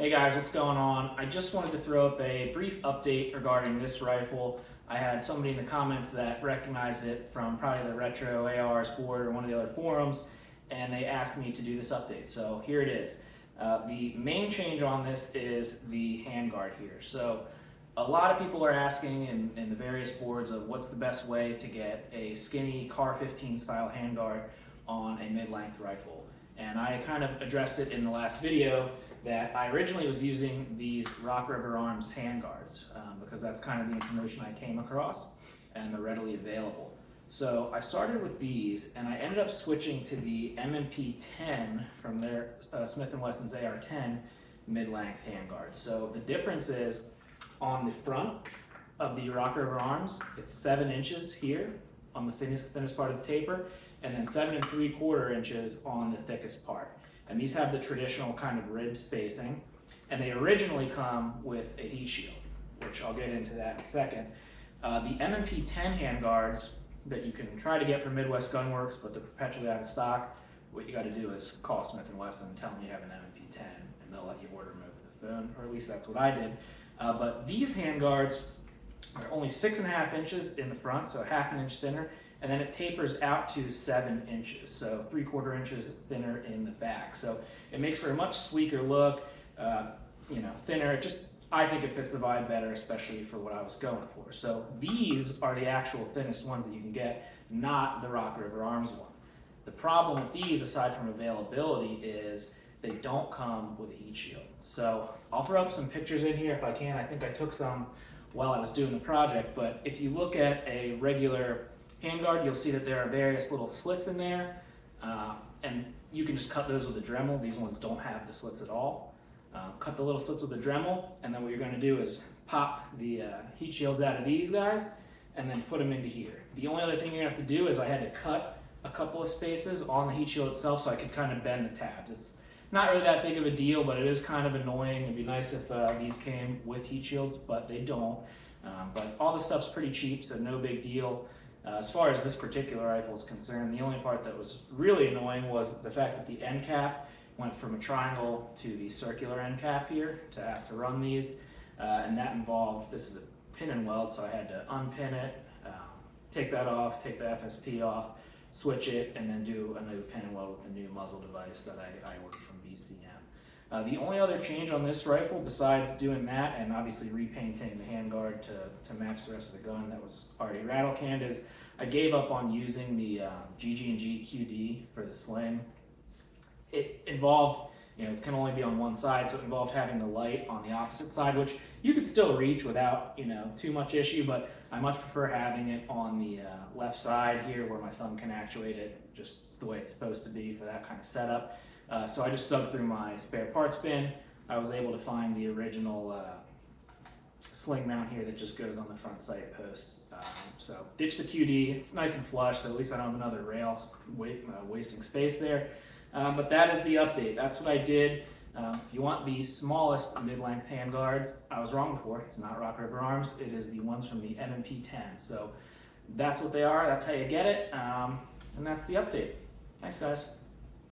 Hey guys, what's going on? I just wanted to throw up a brief update regarding this rifle. I had somebody in the comments that recognized it from probably the Retro ARs board or one of the other forums, and they asked me to do this update. So here it is. The main change on this is the handguard here. So a lot of people are asking in the various boards of what's the best way to get a skinny Car15 style handguard on a mid-length rifle. And I kind of addressed it in the last video that I originally was using these Rock River Arms handguards because that's kind of the information I came across and they're readily available. So I started with these and I ended up switching to the M&P 10 from their Smith & Wesson's AR-10 mid-length handguard. So the difference is on the front of the Rock River Arms, it's 7 inches here on the thinnest part of the taper, and then 7 3/4 inches on the thickest part. And these have the traditional kind of rib spacing, and they originally come with a heat shield, which I'll get into that in a second. The M&P 10 handguards that you can try to get from Midwest Gunworks, but they're perpetually out of stock, what you got to do is call Smith & Wesson and tell them you have an M&P 10, and they'll let you order them over the phone, or at least that's what I did. But these handguards are only 6.5 inches in the front, so half an inch thinner, and then it tapers out to 7 inches, so 3/4 inches thinner in the back. So it makes for a much sleeker look, thinner. I think it fits the vibe better, especially for what I was going for. So these are the actual thinnest ones that you can get, not the Rock River Arms one. The problem with these, aside from availability, is they don't come with a heat shield. So I'll throw up some pictures in here if I can. I think I took some while I was doing the project, but if you look at a regular handguard, you'll see that there are various little slits in there, and you can just cut those with a Dremel. These ones don't have the slits at all. Cut the little slits with a Dremel, and then what you're going to do is pop the heat shields out of these guys and then put them into here. The only other thing you have to do is I had to cut a couple of spaces on the heat shield itself so I could kind of bend the tabs. It's not really that big of a deal, but it is kind of annoying. It'd be nice if these came with heat shields, but they don't. But all this stuff's pretty cheap, so no big deal. As far as this particular rifle is concerned, the only part that was really annoying was the fact that the end cap went from a triangle to the circular end cap here to have to run these, and that involved, this is a pin and weld, so I had to unpin it, take that off, take the FSP off, switch it, and then do a new pin and weld with the new muzzle device that I ordered from BCM. The only other change on this rifle, besides doing that and obviously repainting the handguard to match the rest of the gun that was already rattle canned, is I gave up on using the GG&G QD for the sling. It involved, it can only be on one side, so it involved having the light on the opposite side, which you could still reach without, too much issue, but I much prefer having it on the left side here where my thumb can actuate it, just the way it's supposed to be for that kind of setup. So I just dug through my spare parts bin. I was able to find the original sling mount here that just goes on the front sight post. So ditch the QD. It's nice and flush, so at least I don't have another rail wasting space there. But that is the update. That's what I did. If you want the smallest mid-length handguards, I was wrong before. It's not Rock River Arms. It is the ones from the M&P 10. So that's what they are. That's how you get it. And that's the update. Thanks, guys.